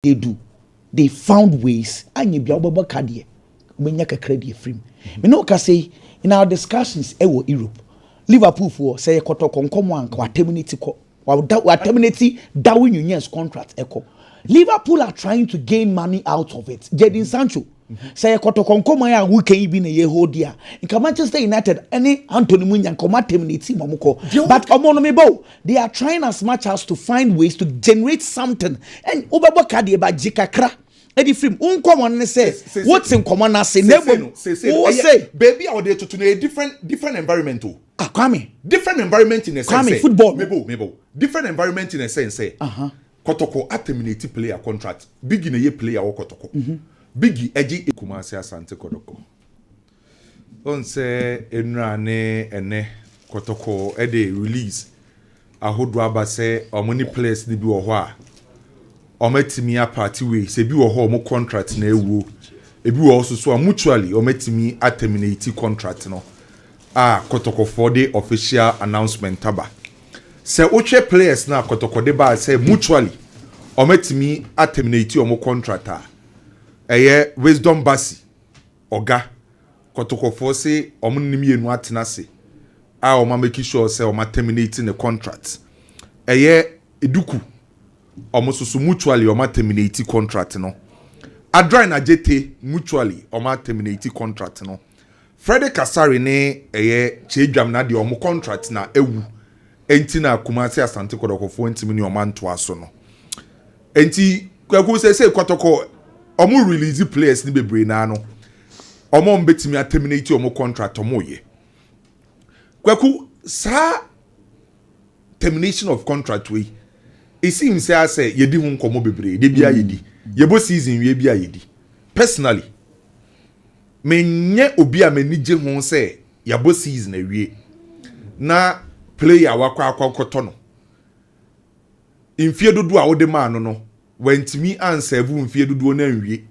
they do? They found ways. Anye bia obobo kadie. Umenya kakra die frame. Me no ka say in our discussions ewo Europe. Liverpool for say Kotoko nkomo anka wa terminate ko. Wa terminate Darwin Nunez contract echo. Liverpool are trying to gain money out of it. Jadon Sancho say Kotoko nkomo ya who can be na ye hold dia. In Manchester United any Anthony Munya nkomo terminate mamuko. But omonomebo they are trying as much as to find ways to generate something. And obobo kadie ba jikakra. Eddie Frim, uncommon say what's in common as say baby out there to a different environment too. Kwame. Different environment in a sense. Kwame, football. Mebo. Different environment in a sense. Kotoko a terminate player contract. Big in a year player or Kotoko. Biggie Eji Kumasi Asante Kotoko. On say enrane ene Kotoko ede release. I would rather say or money players the be or ometimi a party way se bi wo ho mo contract na ewu ebi wo also so mutually ometimi a terminate contract no Kotoko for the official announcement taba se oche players na Kotoko de ba say mutually ometimi a terminate o mo contract eye Wisdom Basi oga Kotoko for say omunnim yenu atena se o ma make sure say o ma terminate the contract eye eduku almost mutually or terminate contract no. Adra na jete mutually or terminate contract no. Frederick Kasari ne chejam na di omo contract na ewu. Enti na Kumasi Asante Kotoko fo ntimi ni oman to aso no. Enti kwaku say Kotoko omo release players ni bebre na no. Omo mbetimi terminate omo contract omo ye. Kwaku sa termination of contract we it seems say yedi hu nkomo bebre de bia yedi yebo season we bia yedi personally menye obi a manije hu say yabo season awie na player wakwa no infie dodo a wode ma no wantimi anserve infie dodo na awie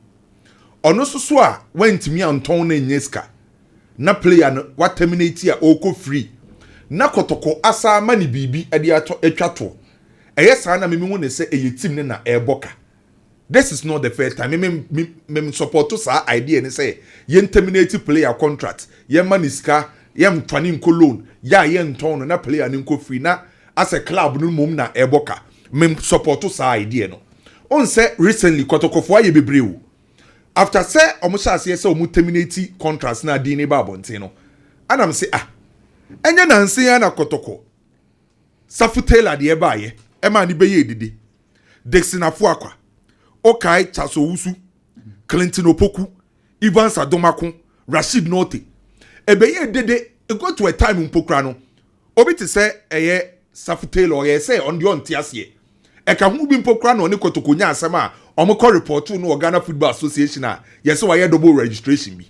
ono soso a wantimi anton na nyeska na player no wa terminate a oko free na Kotoko asa mani bibi ade atwa to yes, I am say a team na eboka. This is not the first time. Me support to sa idea and say yen terminate player contract. Yen maniska, yen twanin ko loan. Ya yen ton na player ninko free na as a club no mum na eboka. Me support to sa idea no. On say recently Kotoko for ye bebreu. After say omusha say omu terminate contracts na di ne ba bonte no. And I'm say enya na nse na Kotoko. Safutela de eba ye. Ema ni beye didi Dixon Afuakwa Okai Chaso Usu Clinton Opoku Ivan Sadomako Rashid Note Ebeye dede e go to a time mpokra no obi te say eye Safutelo or ye say on the on tiasie e ka hu bi mpokra no ne Kotoko nya asem a omko report no Ghana Football Association a ye say why double registration bi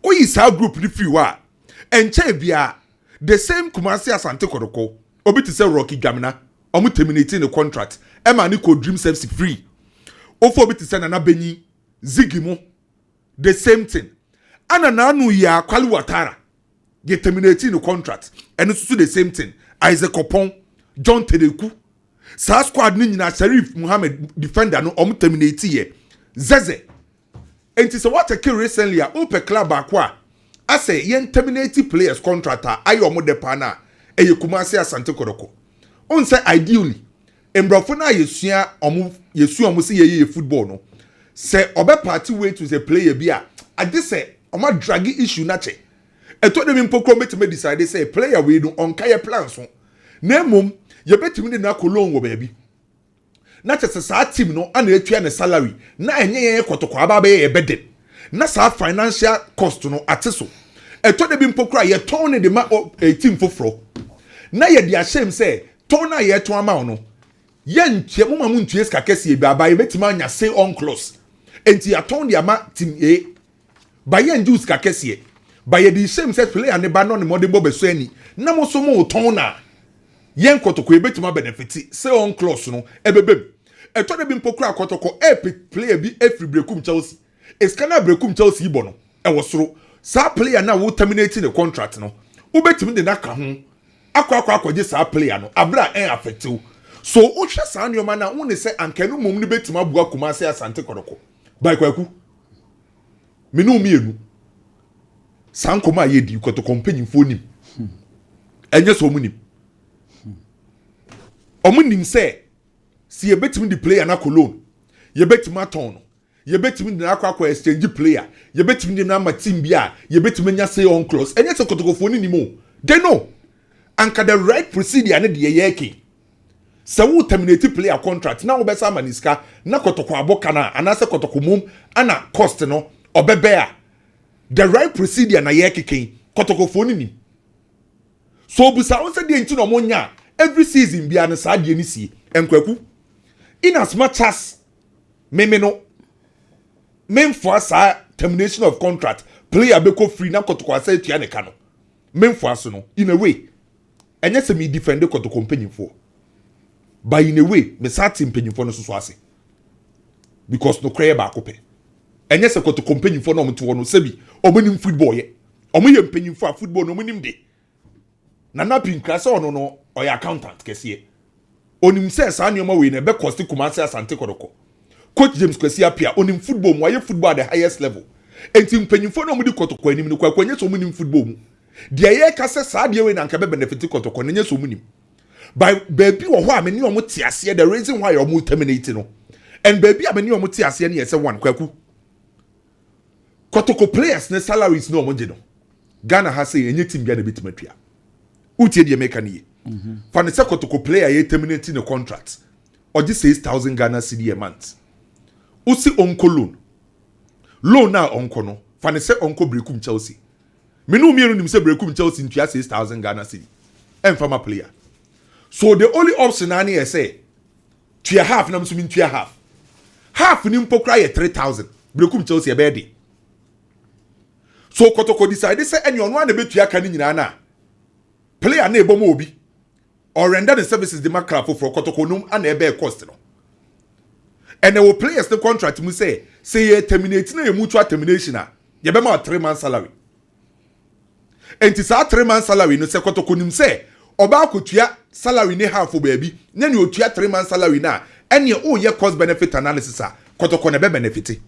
oyi sa group ni free wa enche bia the same Kumasi Asante Kotoko obi te say Rocky Gamina omu terminating the contract ema ni ko dream service free ofo bi te say na benyi zigimo the same thing ana na anu ya kwali watara ye terminating the contract and it's the same thing Isaac Opon John Tedeku sa squad ni nyina Sharif Muhammad defender no omu terminate ye zeze enti so what take recently a open club akwa ase yen terminate players contract ayo omu de pana eye Kumasi Asante Kotoko on say ideally embrofo na yesu omo say ye football no say obe party way to the player bia ade say omo drag issue na che eto de mpokro metime decide say player we do on kaya plans so na mom ye betimi na kolon wo baabi na che sa team no ana etua ne salary na enye ye Kotoko aba be ye beden na sa financial cost no ateso eto de mpokro ye ton ne de ma team foforo na ye dia shame say tona ye to ama no ye ntie mo mamu ntue ska kese bi aba ye betima anya say on close enti aton de ama team A ba ye nju ska kese ba ye di same set player ne ba no ne modern bobe so ani na mo so mo ton na ye Kotoko ye betima benefit say on close no ebebem eto de bi mpokura Kotoko player bi every breakum Chelsea eskana breakum Chelsea bo no e wo soro sa player na wo terminate the contract no wo betimi de na ka ho akwa je sa player no abra en affect you so o hwe saa nneoma na wo ne se ankanu mom ne betima bua Kumasi Asante Kotoko by kwaku me no mienu sankoma ye di Kotoko mpanyimfo nim enye so munim omunim se si ye betimi di player na Cologne ye betimi aton no ye betimi di na akwa exchange player ye betimi di na ma team bia ye betimi nya say on close enye se Kotoko fo ni mo they know anka the right procedure ne de ye yake se wo terminate player contract na wo besa maniska na Kotoko aboka na anase Kotoko mum ana cost no obebe a the right procedure na yake ken Kotoko fo ni so busa won se de nti no monya every season bia na saa de ni sie enkwaku in as much as me no memfo asa termination of contract player beko free na Kotoko asa etua ne ka no memfo aso no in a way enye se me defend Kotoko mpanyimfo by in a way me sati mpanyimfo no so ase because no cry ba kope enye se Kotoko mpanyimfo no mto no sebi omonim football ye omoye mpanyimfo a football no omonim de na napin klase ono no oy accountant kese onim se sa nneoma we na be cost Kumasi Asante Kotoko coach James Kwesi Apia onim football mu aye football at the highest level enti mpanyimfo no mudi Kotoko anim no kwa nye so munim football mu de ye ka se sa de we na nka be benefit Kotoko nye so munim by baby wo ho a meni omo te ase the reason why omo terminate no and baby a meni omo te ase na ye se one kwaku Kotoko players ne salaries no omo je no Ghana ha say enye team bia na betimatua utie de make na for the Kotoko player ye terminating the contract or just 6,000 Ghana cedi a month usi onko loan na onko no for the onko brekum Chelsea me no mienu nim se brekum Chelsea ntua 6,000 Ghana cedi and farmer player so the only option na na say tua half na mso tua half ni mpokra ye 3,000 brekum Chelsea e be de so Kotoko decide say any ono na betua ka ni nyina na player na ebomo obi or render the services the macra for Kotoko num and ebe cost no and there will players the contract mu say ye terminate na mutual termination a ye be ma 3-month salary and it's a 3-month salary no say Kotoko nim say oba akotua salary ne half baby na ne otua 3-month salary na and ye o ye cost benefit analysis a Kotoko na be benefit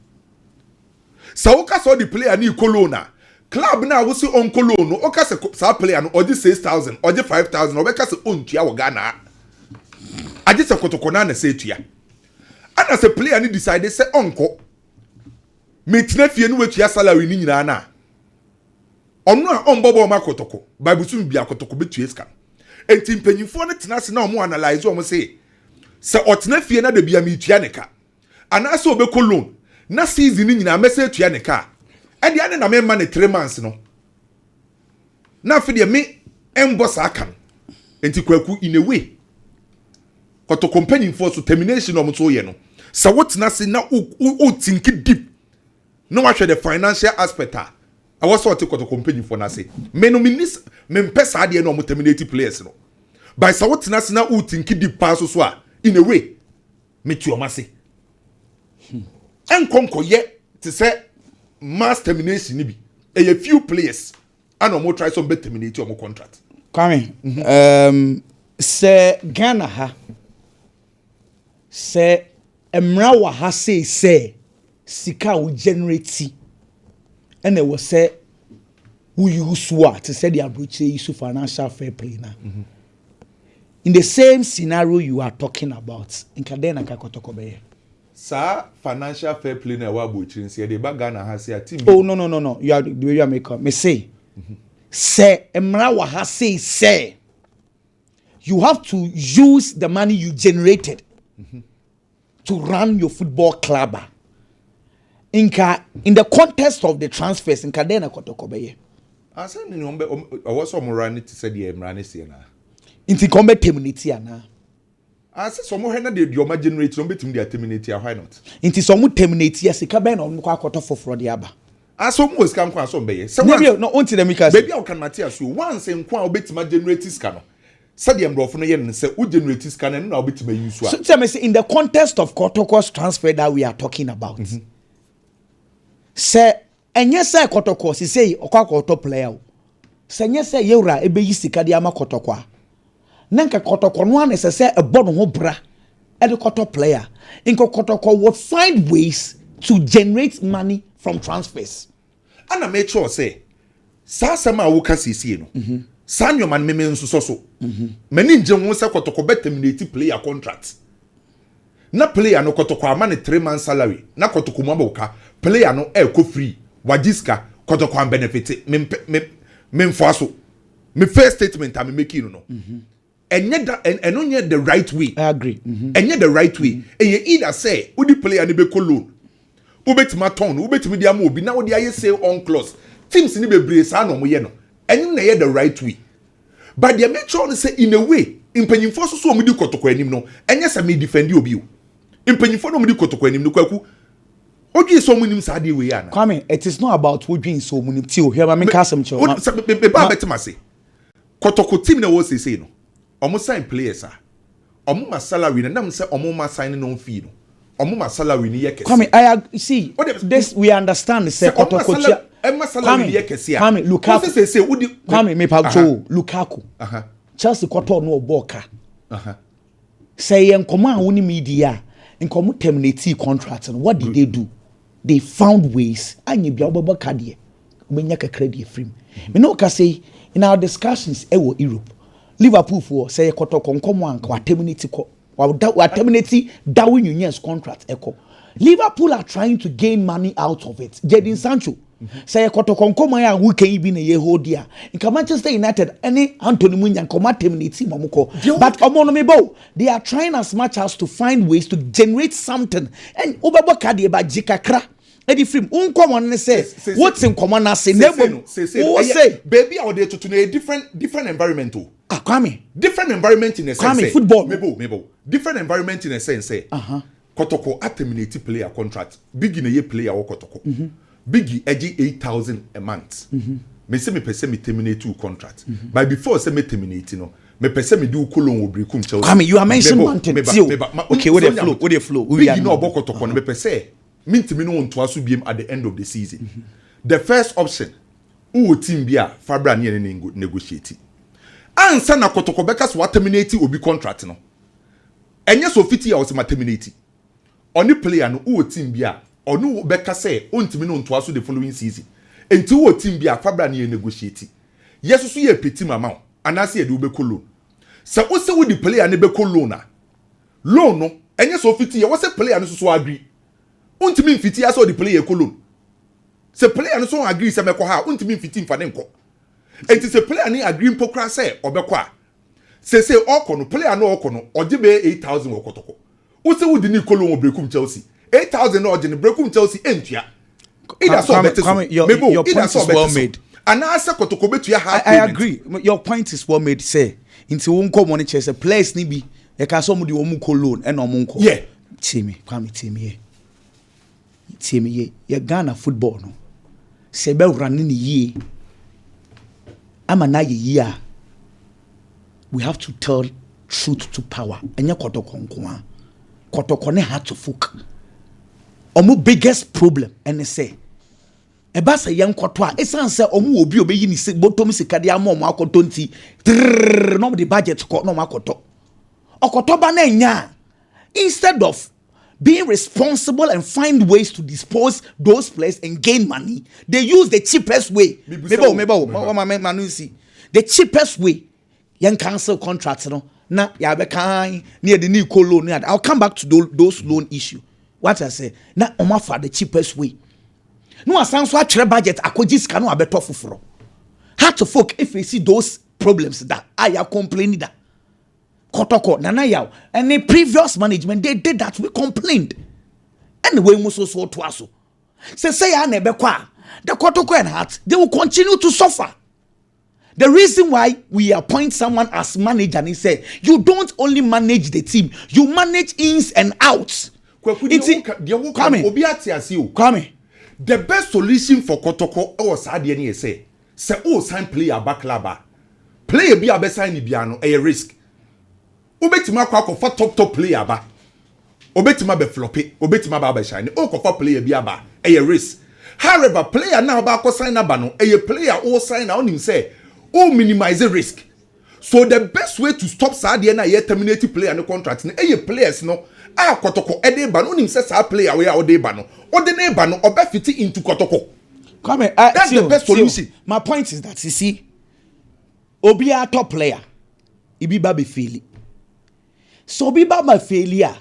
so ka so the player ni kolona club na wo si on kolon no o ka se sa player no oje 6,000 oje 5,000 obeka se ontua wo Ghana aje se Kotoko na se tua ana se player ni decide se onko metina fie no wetua salary ni nyina na ono a onbobo ma Kotoko bible bia Kotoko betua ska enti mpanyimfo no tena se na omo analyze omo se otena fie na da bia metua ne ka ana se obekolon na season ni nyina mese tua ne ka ade ane na me man 3 months no na fe de me emboss aka enti kwaku in a way Kotoko company for so termination of so ye no sa wotena se na o think deep no wa hwe the financial aspect a was sort of Kotoko company for na say me no minis me mpesa ade no mo terminate players no by sa wotena se na o think deep pass so a in a way me tuoma se enkonko ye te say mass termination ni bi a few players and no more try some better terminate your contract Kwame se Ghana ha se emra wa ha say sika wo generate and there was say who use what to say the approach issue financial fair play na in the same scenario you are talking about in Kadena Kotoko be Sir, financial fair play na wa bochirin say the bag Ghana has a team. Oh no. You are the way you make me say. Say emra wa ha say you have to use the money you generated to run your football club. In the context of the transfers in Kadena Kotoko be. I said no be was some run it say the emra ne say na. Inti kombe terminate na. I said some more na the your generate no betim dey terminate why not? Inti some terminate yes sika be na on kwa akoto foforo de aba. Aso mo sika nkwa so be ye. Se no onti dem because baby can Matthias so once nkwa obetima generate sika no. Said the embrofo no ye no say u generate sika na no obetima use a. So me say in the context of Kotoko's transfer that we are talking about. Say enye say Kotoko say okwa Koto player. Say enye say yewra ebe yi sika de ama Kotoko. nanka Kotoko no an say a bono ho bra e de Kotoko player inko Kotoko would find ways to generate money from transfers ana make sure say sa sama wo ka sisi no sa nyoma me nso so mani nje won say Kotoko be terminate player contract na player no Kotoko ama ne 3 months salary na Kotoko mo abuka player no e ko free wajiska Kotoko am benefit me mfaso me first statement am making no enye da enonye the right way. I agree. Enye the right way. Eye either say udi player ni be ko loan ubetima ton ubetimi dia mo obi na wo dia ye say on clause teams ni bebre sa no mo ye no enye na ye the right way. But they make sure say in a way impanyimfo so omudi Kotoko anim no enye say me defend obi o impanyimfo no omudi Kotoko anim no kwaku odwi so munim sa de we yana. Kwame, it is not about odwi so munim ti o hear me kasem cho ba betima say Kotoko team na wo say no omo sign players a omo ma salary na nam say omo ma sign no fee no omo ma salary ni yekese. Kwame, I see this we understand say Kotoko salary ni yekese. Kwame, Lukaku say udi Kwame me pa Lukaku Chelsea koto no oboka say enkomo a woni media enkomo terminate contract and what did they do? They found ways anye bia oboka de omenya kakra de free me no ka say in our discussions e wo Europe Liverpool for say Kotoko nkomo anka wa terminate ko wa terminate Darwin Nunez contract echo. Liverpool are trying to gain money out of it. Jadon Sancho say Kotoko nkomo ya who can be na ye hold here. In Manchester United any Anthony Munya nkomo terminate momoko. But omo no mebo they are trying as much as to find ways to generate something. And obabo ka de ba jikakra Eddie Frim, uncommon say what's in common as say baby out there to a different environment. Kwame. Different environment in a sense. Kwame, football. Mebo. Different environment in a sense. Kotoko a terminate player contract. Big in a year player or Kotoko. Biggie edgy 8,000 a month. Me say me pese me terminate two contract. But before say me terminate, you know, me pese me do kolon will break Chelsea. Kwame, you are mentioning mountain. Okay, where they flow. Biggie no about Kotoko. Me pese. Mintimi no onto aso biem at the end of the season. The first option, who team bia Fabra ne negotiate. Ansa na Kotoko beka so terminate obi contract no. Enye so fiti ya o se terminate. Oni player no who team bia onu beka say ontimi no onto aso the following season. Enti who team bia Fabra ne negotiate. Yeso so ye peti mama anase ye de obeko loan. Se wo se wo di player ne beko loan a. Loan no enye so fiti ya wo se player no so agree. Untimi mfiti aso the player kolon. Se player no so agree se meko ha untimi mfiti mfa ne nko. Enti se player ni agree mpokra se obeko a. Se okono player no okono oje be 8,000 wo Kotoko. Wo se wo di ni kolon wo brekum Chelsea. 8,000 no oje ne brekum Chelsea entua. Ida so better. Your point is well made. And asa Kotoko betua ha. I agree. Your point is well made say. Inti won ko money chese players ni bi e ka so mu di wo mu kolon e no mu nko. Yeah. Timi, Kwame timi. Team ye Ghana football no sebe running ye ama na ye we have to tell truth to power enya Kotoko nko Kotoko ne had to folk omo biggest problem and say e ba say yen koto a esan say omo obi obeyi ni bottom sika de am omo akoto nti no the budget ko no makoto okoto ba na nya instead of being responsible and find ways to dispose those players and gain money, they use the cheapest way. The cheapest way. Young cancel contracts, no. Na ya be kind near the new loan. I'll come back to those loan issue. What I say, na offer the cheapest way. No, sounds what budget. I could just cannot be tough for. How to folk if we see those problems that I are complaining that. Kotoko, Nana Yao, and the previous management, they did that. We complained. Anyway, Muso so to us. Say, I never qua. The Kotoko and Heart, they will continue to suffer. The reason why we appoint someone as manager and he said, you don't only manage the team, you manage ins and outs. Kwame. The best solution for Kotoko was Adiani say, sign player back laba. Player be a best sign biano, a risk. Obetima kwa for top player ba. Obetima be floppy, obetima ba shine. O for player be aba, a risk. However, player now ba ko sign abano, a player all sign on him say, oh minimize the risk. So the best way to stop Sadia na ye terminate player no contract no players no Kotoko Edeba no nim say sa player we Odeba no Ode neighbor no obe fit into Kotoko. That's the best solution. My point is that you see Obi a top player Ibiba be faili. So Ibiba my failure.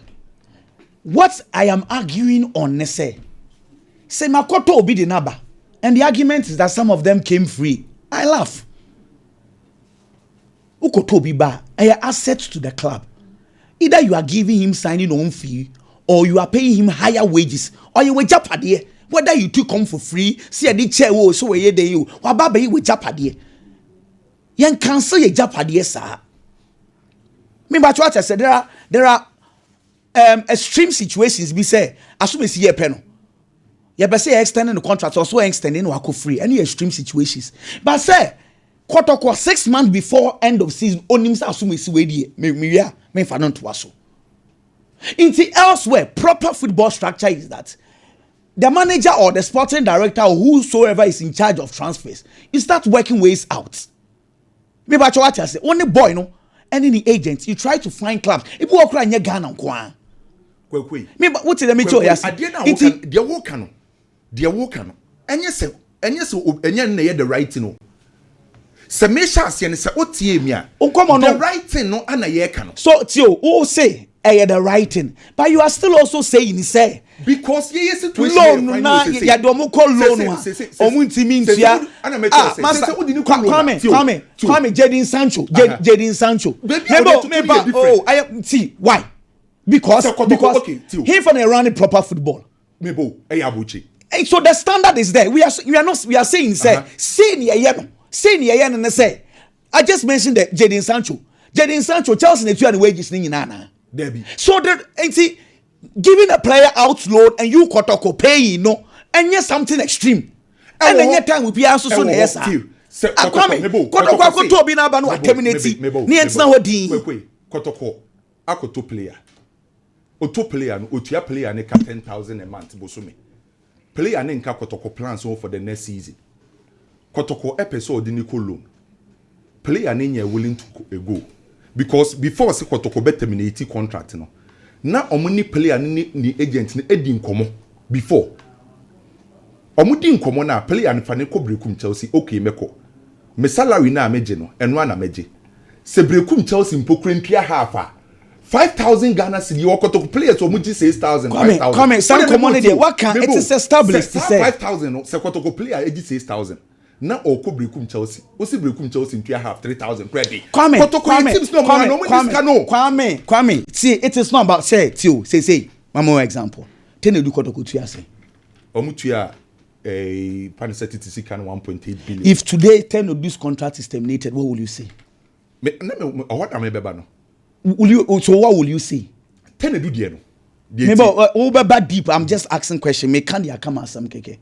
What I am arguing on say Makoto Obi the naba. And the argument is that some of them came free. I laugh. Ukoto Biba, a asset to the club. Either you are giving him signing on fee, or you are paying him higher wages, or you will japade. Whether you two come for free, see a di chair so ye de you, or baba you will japade. Yen cancel ye japade, sir. Me but what I said, there are extreme situations. We say, as soon as ye penal. You better say extending the contract, also extending wako free. Any extreme situations. But say, Kotoko 6 months before end of season, onim sa assume si wedi me fa non to aso. Inti elsewhere, proper football structure is that the manager or the sporting director or whosoever is in charge of transfers, you start working ways out. Me ba what I say, only boy no, and any agent, you try to find clubs. If you okra nye Ghana nkwa. Me ba what the me cho ya say. Inti dia woka no. Dia woka no. Enye se na the right no. Se me chance ne se otie mi a. The right thing no ana ye ka no. So tio, who say the right thing, but you are still also saying say because ye situation loan na ya do mo call loan wa omu ntimi ntia ana me tell say odi ni call loan come Jadon Sancho Jadon Sancho maybe oh I see why because he for the running proper football mebo abuchi. So the standard is there. We are saying say say no say I just mentioned that Jadon Sancho Chelsea na 2 and wages ni nyina. So that see giving a player out loan and you Kotoko paying no and yes something extreme and then your time will be also so na yes Kotoko to be na ba no terminate ni entina hodin Kotoko akoto player oto player no otua player ne ka 10,000 a month bosome player ne nka Kotoko plans for the next season Kotoko episode ni ko loan player ne nya willing to go because before se Kotoko be terminate contract no na omuni player ni agent ni edi nkomo before omudi nkomo na player ni fa ne ko brekum Chelsea okay meko me salary na meje no eno na meje se brekum Chelsea mpokrentua half a 5,000 Ghana cedi Kotoko players omuji 6,000 5,000 come some commodity what can it is established to say 5,000 no se Kotoko player eji 6,000 na oko brekum Chelsea o si brekum Chelsea ntua half 3,000 credit Kotoko teams no man no Kwame see it is not about say one more example ten edu Kotoko tua say omutua Paniseti Tisika 1.8 billion. If today 10 of this contract is terminated, what will you say? What am I beba no? So what will you say? 10 do die no. Maybe over deep. I'm just asking question. Me can ya come some keke.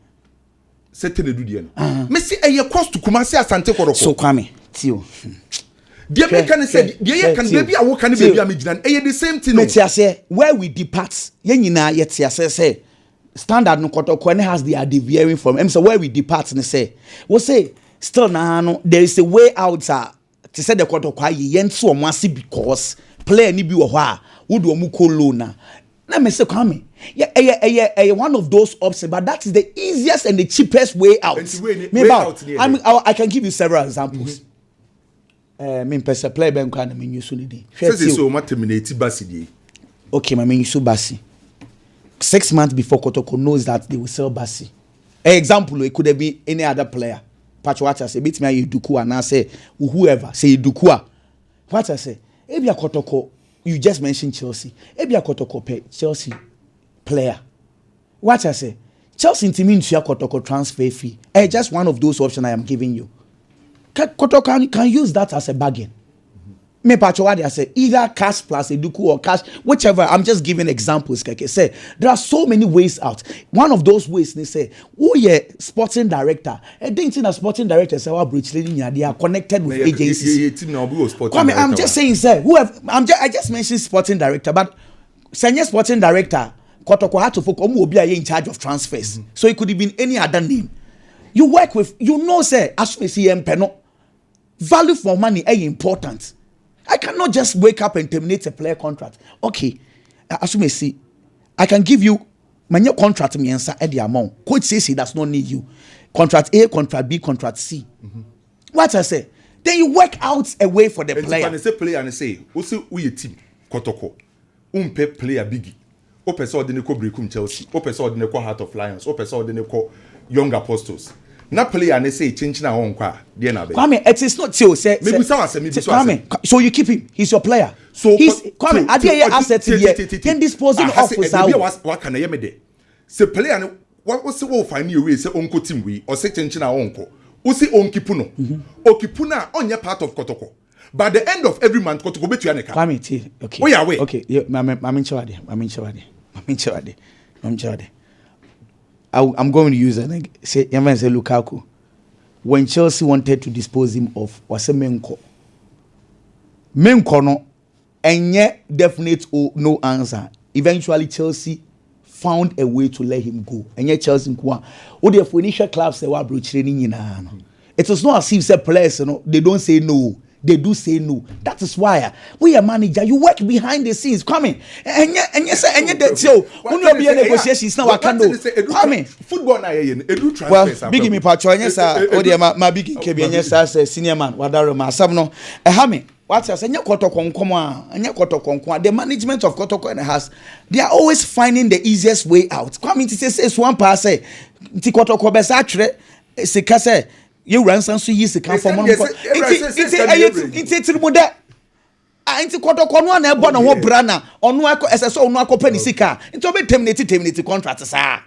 Say 10 do die no. Me see a cost to Kumasi Asante Kotoko. So Kwame, Tio. Dear me can say, dear can baby I can baby am jinan. The same thing. Me say where we depart. Ye nyina yet say standard no Kotoko has they are deviating from. So where we depart and say, we say still na no there is a way out to say the Kotoko yen so omasi because player ni bi wo ho a wo do omu ko loan na me say Kwame one of those options but that is the easiest and the cheapest way out. I can give you several examples. Me pese play ben kwa na me nyusu ni dey. Say so ma terminate Basi dey. Okay, ma me nyusu Basi. 6 months before Kotoko knows that they will sell Basi. Example, it could have been any other player. Patchwater say, beat me Duku and I say, whoever say Dukua. What I say, Ebia Kotoko, you just mentioned Chelsea. Ebia Kotoko pay Chelsea player. What I say, Chelsea means your Kotoko transfer fee. Just one of those options I am giving you. Kotoko can use that as a bargain. Me Patchwater say either cash plus a Duku or cash, whichever. I'm just giving examples. Say there are so many ways out. One of those ways they say, oh yeah, sporting director. I think a sporting director say our bridge they are connected with agencies. I'm just saying, sir. I just mentioned sporting director, but senior sporting director Kotoko had to focus on be in charge of transfers. So it could have been any other name. You work with, sir. As we see Peno. value for money is important. I cannot just wake up and terminate a player contract. Okay, as you may see, I can give you my contract me answer at the amount. Coach says he does not need you. Contract A, contract B, contract C. What I say? Then you work out a way for the player. And say player and say, also we a team, Kotoko, umpe player biggie. Ope so de neko breakum Chelsea. Ope so de neko Heart of Lions. Ope so de neko Young Apostles. Na player and say change na on kwa. Dear na be. Kwame, it is not so. Say Kwame, so you keep him. He's your player. So he's Kwame. Adi ye asset here. Then disposing of his out. What can I hear me there? Say player what was the find you way say onko team we or say change na onko. Usi onkipuno. Okipuna onye part of Kotoko. By the end of every month, Kotoko bet you aneka. Kwame, okay. Oh yeah, wait. Okay, yeah, I'm chawade. I'm going to use it. Say Lukaku. When Chelsea wanted to dispose him of, was a Menko. Menko no, and yet definite no answer. Eventually, Chelsea found a way to let him go. And yet Chelsea kwa. O the initial clubs they were training in. It was not as if say players, they don't say no. They do say no. That is why we are manager. You work behind the scenes. Come in. And yes, that so. When you be a negotiations now, I can't do. Come in. Football na edu transfer. Well, big me patro. Yes, sir. Oh dear, my big kebi. Yes, sir. Senior man. Wadaro ma. Sabno. Hami. What I say? Nya Kotoko nkoma. Nya Kotoko nkoma. The management of Kotoko has. They are always finding the easiest way out. Come in to say one pass. Ti Kotoko besa tre. Se kase. You ransom so yi sika for money. It's muda. Inti Kotoko no na ebo na ho bra na ono akọ eseso ono akọpa ni sika. Inti obe terminate contract sa.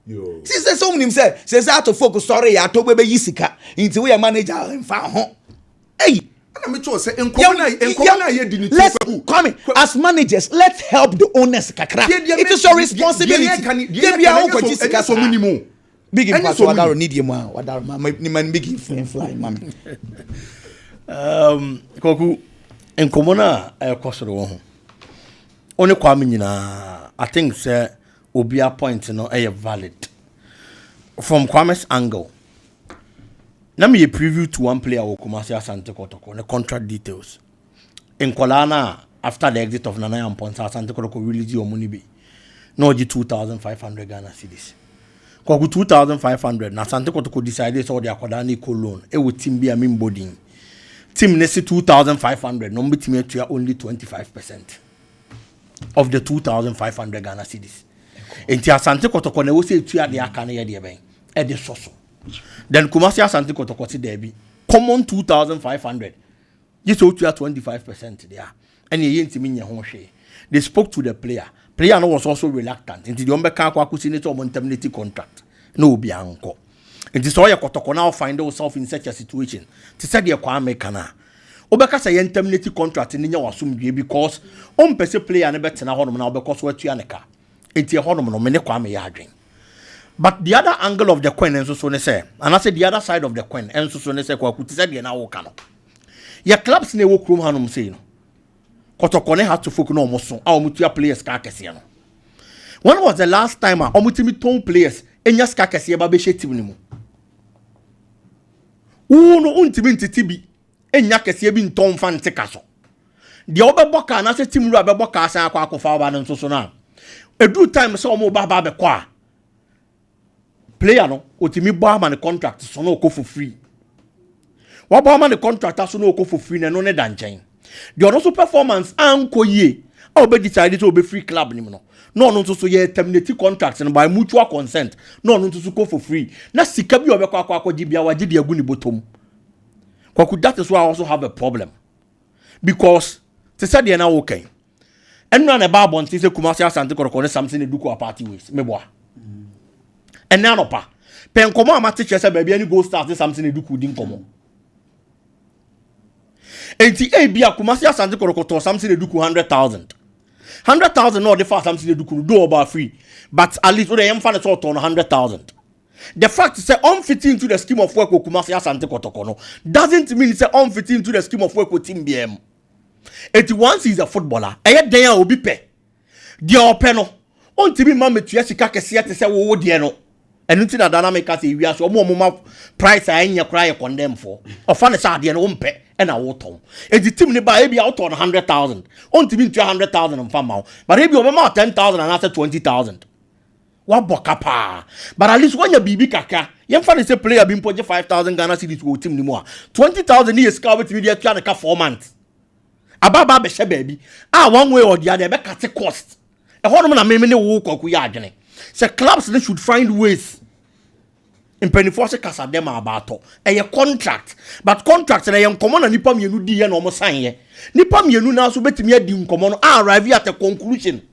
Yo. Since so many say out to focus sorry ya to be yi sika. Inti we manager mfa ho. Hey, na me cho say enko na ye di ni let's come as managers, let's help the owners kakra. It is your responsibility. Give your own kwachi sika so minimum. Big impact wadaro need you man wadaro man big fly man. Koku enkomo na ekosoro wo ho. Oni kwame nyina I think say obia point no valid. From Kwame's angle. Na me preview to one player wo Kumasi Asante Kotoko the contract details. In Kolana after the exit of Nana Amponsa Asante Kotoko release your money be. No the 2,500 Ghana cedis. Kwa 2,500 na Asante Kotoko decided so the akwadani ko loan e wo team be a body. Team nesi 2,500 no be team to only 25% of the 2,500 Ghana cedis. Enti Asante Kotoko na wo say to the aka na ye de ben e de soso. Then Kumasi Asante Kotoko si there be common 2,500. You so to 25% there. And ye ntimi nya ho hwe. They spoke to the player. Player no was also reluctant. Until the ombeka kwa kusinate or terminate contract. No obi anko. Until so ya Kotoko now find yourself in such a situation. To say the kwa make na. Obeka say yen terminate contract ni nya wasumdwe because on pese player na betena honom na obeka so atua neka. Enti honom no me ne kwa me ya adwen. But the other angle of the coin and so say, and I said the other side of the coin and so say kwa kutisa de na wo kano. Ya clubs ne wo krom hanom say no. Kotoko ne has to focus no moso a omutua players ka kese no. When was the last time a omutimi ton players enya ska kese ba be she team ni mu? Uno untimi ntiti bi enya kese bi nton fan tika so. De obeboka na se team ru abeboka asa akwa akofa ba no so na. Edu time so omo ba be kwa. Player no otimi bo man contract so no go for free. Wa bo man contract so no go for free na no ne da nchen. The also performance anko ye. O be decide to be free club ni no. No no so ye terminate contracts and by mutual consent. No no so go for free. Na sika bi obekwa akwa gibia wa gidi agu ni bottom. Kwaku that is why I also have a problem. Because te said ye na okay. Enra na ba bon say Kumasi Asante Kotoko something eduku a party ways. Meboa. And now no pa. Pen komo amate chese baby any go start something eduku din komo. Enti bia Kumasi Asante Kotoko something eduku 100,000. 100,000 no the fast something eduku do about free. But at least we am fan to 100,000. The fact is say unfit into the scheme of work with Kumasi Asante Kotoko no doesn't mean say unfit into the scheme of work with Team BM. Enti once he's a footballer, eye den a obi pe. Dia ope no. Ontimi ma metua sika kese te se wo de no. anything that dynamic as we are so more price I in your cry condemn for. Or fun is idea no pay and a water. And the team nearby be out on 100,000. On to be 200,000 and farm out. But if you over 10,000 and after 20,000. What boka but at least when you BB kaka, you find a player being put 5,000 Ghana cedis to team anymore. 20,000 years scout with media trying to 4 months. Ababa be baby. One way or the other, be cut the cost. A hormone a many walk or kuyajane. So clubs they should find ways. In Pennyforce Casa Dema about a contract. But contracts and I am common and Nipam you do and almost sign ye. Nipam you now so bet me a dim common arrive at a conclusion.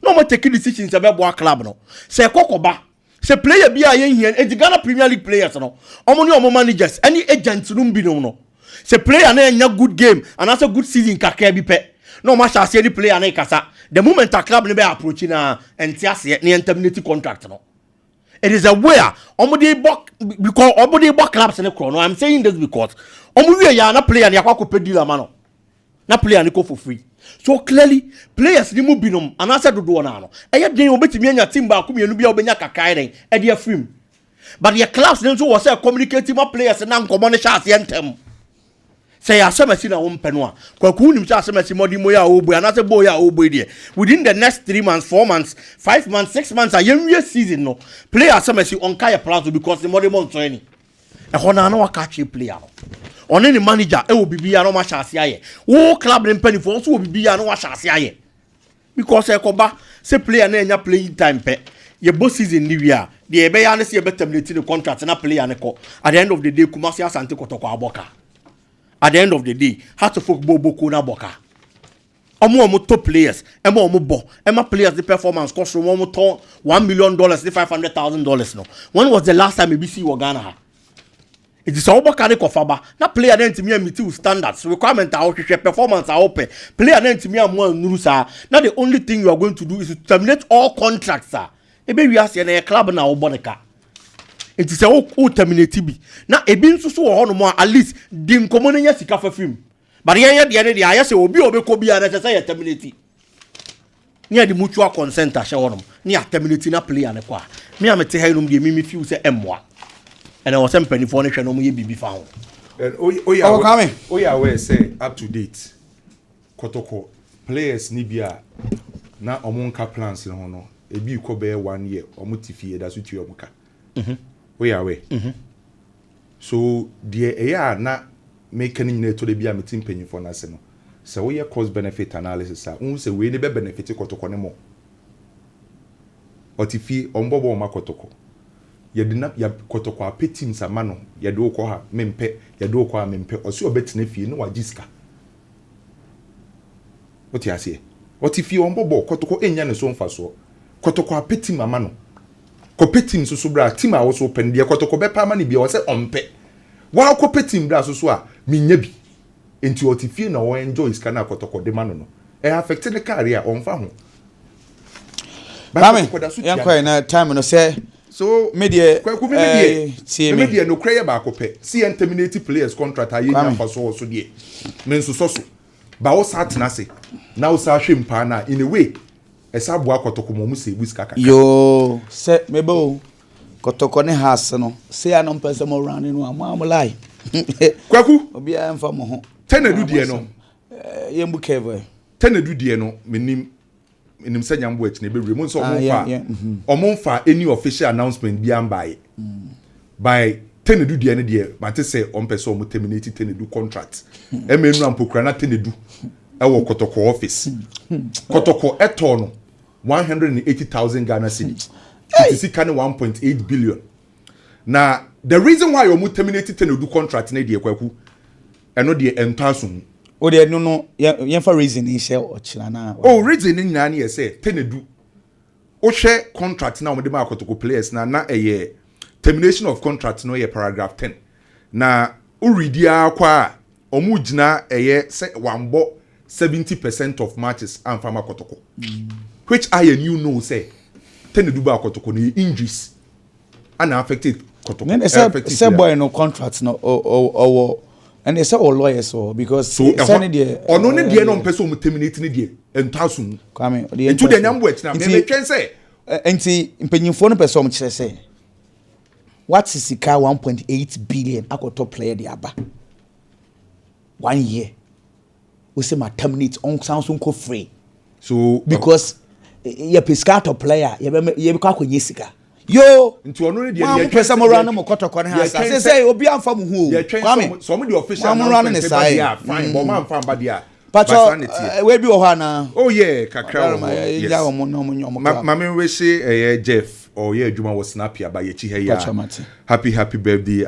No more taking decisions about one club no. Say Kokoba. Say player be a here and the Ghana Premier League players no. Omo managers, any agents no. Say player na good game and also good season kaka bi pe. No match as any player na kasa. The moment a club be approaching and tiase na terminate contract no. It is aware omodi bok because omodi bok clubs na kro no. I'm saying this because omo we ya na player na yakwa ko deal ama no. Na player na go for free. So clearly players ni mu binom and answer do na no. Eye den obetimi anya team ba ko mienu bia obenya kakai den e de afrim. But your clubs then so was say communicating with players na nkomo ne sha ase entem. Say asemasi na wo mpeno a kwaku nim say asemasi modi moya obo and say boya obo there. Within the next 3 months, 4 months, 5 months, 6 months a year season no. Player asemasi on kaya plans because the modi mon training. E ho na wa catch player. On any manager e will be no match ase aye. Wo club dem penny for so will be no match ase aye. Because e koba say player na enya playing time pe. Ye both season ni wia. The ebe ya na say better terminate the contract na player ne ko. At the end of the day Kumasi Asante Kotoko aboka. At the end of the day, how to folk boku na boka. Omo top players, omo bo, players the performance cost from $1 million, $500,000 no. When was the last time ABC was Ghana? It is all boka ne kofaba. Na player then to me meet standards, requirement performance are open. Player then to me more nurusa. Now the only thing you are going to do is to terminate all contracts, sir. Ebe we are saying a club na oboneka. It is a terminate bi. Na ebi nso so ho no mo at least di nkomo na nya sika fa film. But here the end I say obi obeko bi na say terminate. Near the mutual consent a she ho no. Near terminate na player ne kwa. Me am te ha no de me feel say emmoa. And I was some penny for ne hwe no mo ye bibi fa ho. Yeah, we say up to date. Kotoko players ni bia na omonka plans no no. Ebi ko be 1 year omo tifie da so tue omoka. We are away. So the air na making it to the be a meeting penny for Nasino. So we are cost benefit analysis. Say we never benefit Kotoko anymore. Or if you on Bobo Makotoko. You did not ya Kotoko a pet teams a mano, ya do koha, mempe, ya do koha mempe, or so a bet nephew, no a jiska. What you say? What if you on Bobo Kotoko enya so faso? Kotoko a pet team a mano. Competing so bra team a also open dia Kotoko be pa mani bia o se ompe wa competing bra so a minya bi enti otifie na o enjoy iska na Kotoko de mano no e affect the career on fa ho ba yankwa na time no say so media media no cray ba akopɛ see terminate players contract aye nya fa so de men so ba o sa tena se na o sa hwem pa na in a way esa boa Kotoko mo mu se buska kaka yo se mebo Kotoko ne has no se anom pese mo round no am lie kwaku obi a mfa mo ho tenedu die no yembu keve tenedu die no menim se nyambo achi na be mo nso omo fa any official announcement bi am by tenedu die ne die but say on pese o mo terminate tenedu contract emenu ampokura na tenedu e wo Kotoko office Kotoko eto no 180,000 Ghana cedis. It is kind of 1.8 billion. Now, the reason why you terminated Tenedu contract na die kwaku, and no die entasun. O de no yen for reason in share or china. Oh, reason in na na say Tenedu. O share contract na o de ma Kotoko players na a termination of contract no ye paragraph 10. Na o read ya kwa omu gina say wambo 70% of matches and farmer Kotoko. Which I and you know say Tenedu ba Kotoko ni injuries and affected Kotoko. Then say boy no contracts no or and they say all lawyers so because so no ne die no person mo terminate ne die entasun kwame into the nyambo etina me twen say enti mpenyimfo no person mo kire say What's sika 1.8 billion akoto player de aba 1 year we say my terminate on Samsung ko free so because ye pescato player ye be kwa kwenye sika yo nti ono ne de ye pesa mo run mo Kotoko ne ha say obi amfa mo hu kwame so mo the official announcement fine but man fa ba dia but we bi o ha na oh yeah kakra yes ya mo no mo nyomo mama we say Jeff or yeah adwuma was snappy aba ye chi ha ya happy birthday